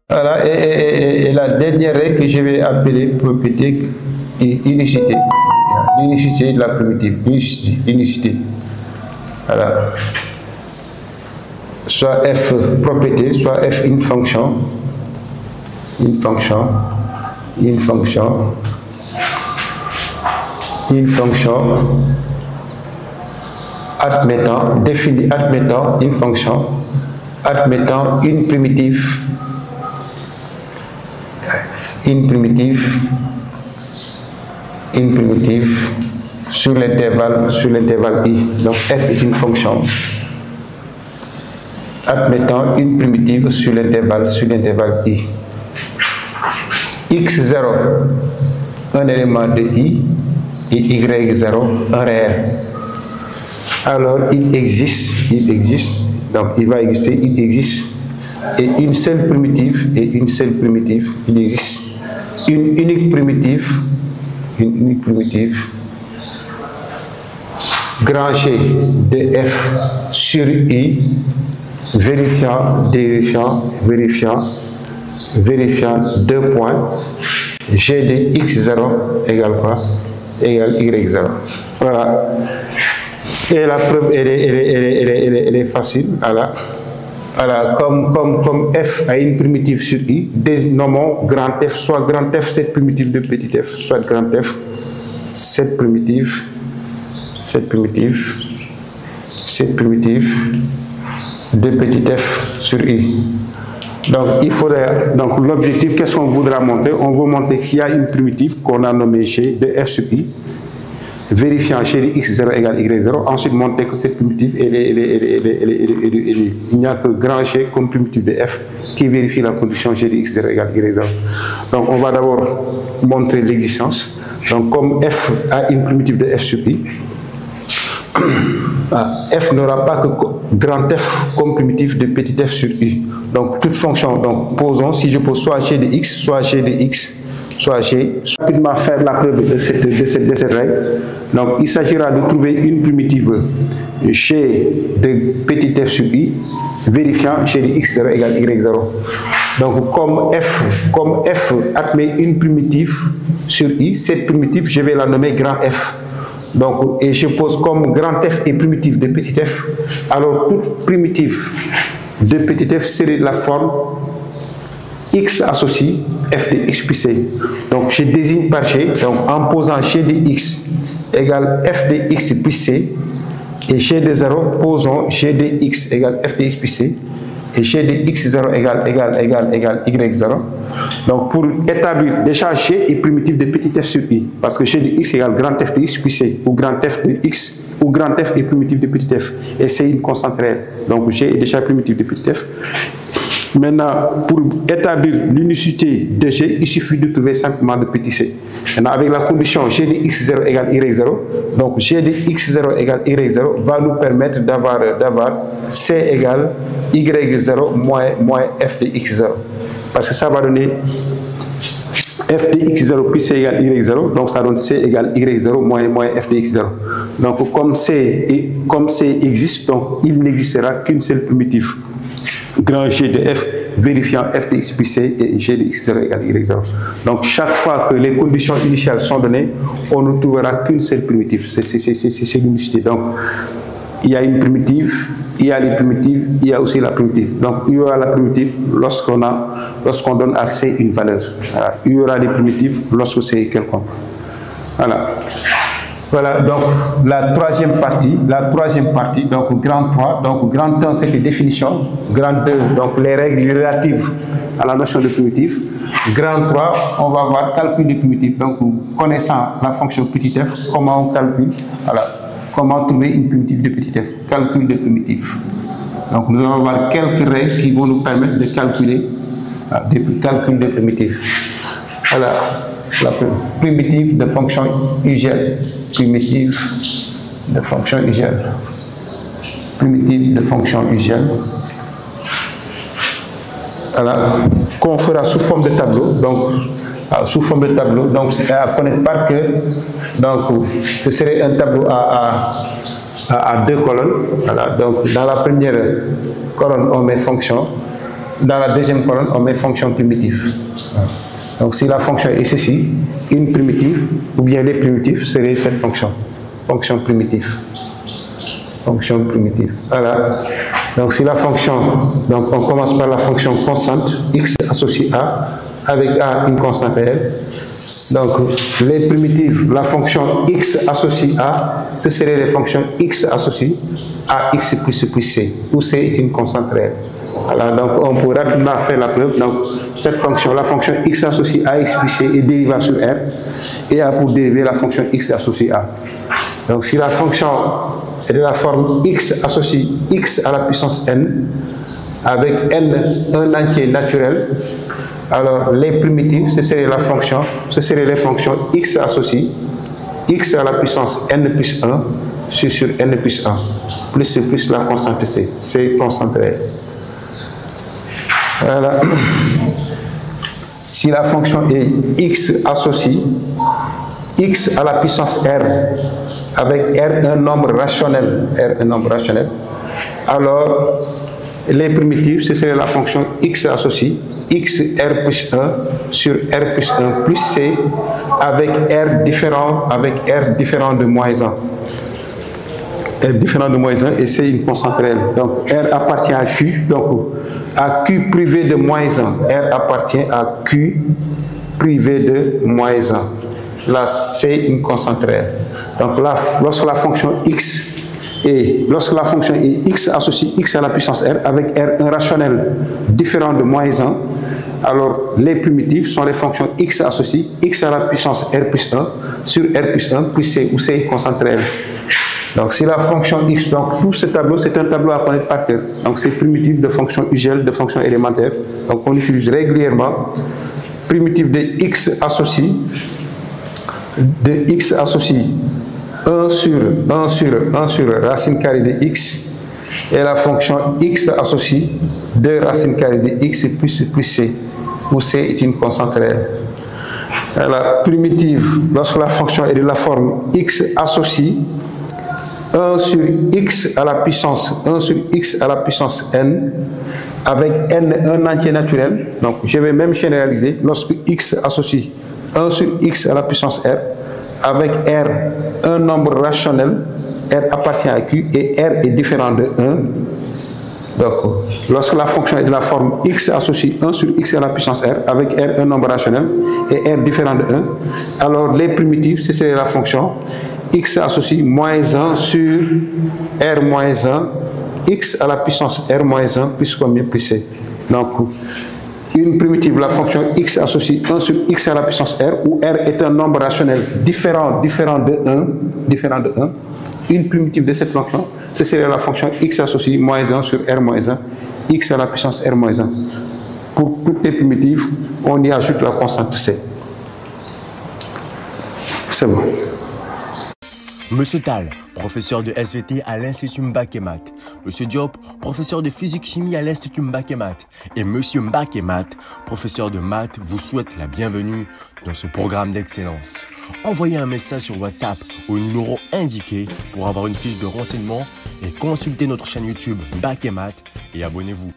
Voilà, et la dernière règle que je vais appeler propriété est unicité. L'unicité de la primitive. Unicité. Voilà. Soit f propriété, soit f une fonction. Une fonction. Une fonction. Une fonction. Admettant, définie, admettant une fonction. Admettant une primitive. Une primitive sur l'intervalle i. Donc f est une fonction admettant une primitive sur l'intervalle i. x0 un élément de i et y0 un réel. Alors il existe, donc il va exister, il existe et une seule primitive, il existe une unique primitive, grand G de f sur i, vérifiant, deux points, G de x0 égale quoi? Égale y0. Voilà. Et la preuve, elle est facile. Voilà, comme f a une primitive sur i, dénommons grand f, soit grand f cette primitive de petit f, soit grand f cette primitive de petit f sur i. Donc il faudrait, donc l'objectif, qu'est-ce qu'on voudra montrer? On veut montrer qu'il y a une primitive qu'on a nommée g de f sur i, vérifiant G de x0 égale y0, ensuite montrer que cette primitive, il n'y a que grand G comme primitive de f qui vérifie la condition G de x0 égale y0. Donc on va d'abord montrer l'existence. Donc comme f a une primitive de f sur i, f n'aura pas que grand f comme primitive de petit f sur i. Donc toute fonction, donc posons, si je pose soit G de x, soit G de x, soit G, rapidement faire la preuve de cette règle. Donc il s'agira de trouver une primitive G de petit f sur i, vérifiant G de x0 égale y0. Donc comme f admet une primitive sur i, cette primitive je vais la nommer grand f. Donc, et je pose comme grand f est primitive de petit f, alors toute primitive de petit f serait de la forme x associe f de x plus c. Donc je désigne par g, donc en posant g de x égale f de x plus c, et g de 0, posons g de x égale f de x plus c, et g de x0 égale y0. Donc pour établir, déjà g est primitive de petit f sur i, parce que g de x égale grand f de x plus c, ou grand f de x, ou grand f est primitive de petit f, et c'est une constante réelle. Donc g est déjà primitive de petit f. Maintenant, pour établir l'unicité de g, il suffit de trouver simplement le petit c. Maintenant, avec la condition g de x0 égale y0, donc g de x0 égale y0 va nous permettre d'avoir c égale y0 moins f de x0. Parce que ça va donner f de x0 plus c égale y0, donc ça donne c égale y0 moins f de x0. Donc comme c existe, donc il n'existera qu'une seule primitive, grand G de f, vérifiant f de x plus c et g de x0 égale y0. Donc chaque fois que les conditions initiales sont données, on ne trouvera qu'une seule primitive. C'est l'unicité. Donc il y a une primitive, il y a les primitives, il y a aussi la primitive. Donc il y aura la primitive lorsqu'on donne à c une valeur. Voilà. Il y aura les primitives lorsque c est quelconque. Voilà, donc la troisième partie, donc grand 3, donc grand 1 c'était définition, grand 2, donc les règles relatives à la notion de primitive, grand 3, on va voir calcul des primitives. Donc connaissant la fonction petit f, comment on calcule, voilà, comment trouver une primitive de petit f, calcul de primitive. Donc nous allons voir quelques règles qui vont nous permettre de calculer des calculs de primitives. Voilà, la primitive de fonction UGL. Primitive de fonction UGL. Primitive de fonction UGL. Voilà, qu'on fera sous forme de tableau. Donc, sous forme de tableau. Donc, c'est à connaître par cœur. Donc, ce serait un tableau à deux colonnes. Voilà. Donc, dans la première colonne, on met fonction. Dans la deuxième colonne, on met fonction primitive. Voilà. Donc, si la fonction est ceci, une primitive, ou bien les primitives seraient cette fonction. Fonction primitive. Fonction primitive. Voilà. Donc, si la fonction, donc on commence par la fonction constante, x associé à, avec a une constante réelle. Donc, les primitives, la fonction x associée à, ce seraient les fonctions x associées à x plus c, où c est une constante réelle. Voilà, donc on peut rapidement faire la preuve. Donc, cette fonction, la fonction x associée à x plus c est dérivable sur R, et a pour dériver la fonction x associée à. Donc, si la fonction est de la forme x associée x à la puissance n, avec n un entier naturel, alors les primitives, ce serait la fonction, ce seraient les fonctions x associées x à la puissance n plus 1 sur n plus 1, plus la constante c, c constante réelle. Voilà. Si la fonction est x associée x à la puissance r, avec R un nombre rationnel, alors les primitives, ce serait la fonction x associée x r plus 1 sur r plus 1 plus c avec r différent de moins 1. R différent de moins 1 et c une constante réelle. Donc R appartient à Q, donc à Q privé de moins 1. R appartient à Q privé de moins 1. Là, c'est une constante réelle. Donc là, lorsque la fonction x est x associée x à la puissance r avec r un rationnel différent de moins 1, alors les primitives sont les fonctions x associées x à la puissance r plus 1 sur r plus 1 plus c, où c est une constante réelle. Donc si la fonction x, donc tout ce tableau, c'est un tableau à connaître par cœur. Donc c'est primitif de fonction usuelle, de fonction élémentaire. Donc on utilise régulièrement primitive de x associée 1 sur racine carrée de x et la fonction x associée 2 racine carrée de x plus c, où c est une constante réelle. La primitive, lorsque la fonction est de la forme x associée 1 sur x à la puissance n, avec n un entier naturel. Donc je vais même généraliser lorsque x associe 1 sur x à la puissance r, avec r un nombre rationnel, r appartient à q et r est différent de 1. Donc lorsque la fonction est de la forme x associée 1 sur x à la puissance r, avec r un nombre rationnel et r différent de 1, alors les primitives, c'est la fonction x associé moins 1 sur r moins 1, x à la puissance r moins 1 plus combien plus c. Donc, une primitive, la fonction x associée 1 sur x à la puissance r, où r est un nombre rationnel différent de 1, une primitive de cette fonction, ce serait la fonction x associée moins 1 sur r moins 1, x à la puissance r moins 1. Pour toutes les primitives, on y ajoute la constante c. C'est bon. Monsieur Tal, professeur de SVT à l'Institut Mbakemat. Monsieur Diop, professeur de physique-chimie à l'Institut Mbakemat. Et Monsieur Mbakemat, professeur de maths, vous souhaite la bienvenue dans ce programme d'excellence. Envoyez un message sur WhatsApp au numéro indiqué pour avoir une fiche de renseignement et consultez notre chaîne YouTube Mbakemat et abonnez-vous.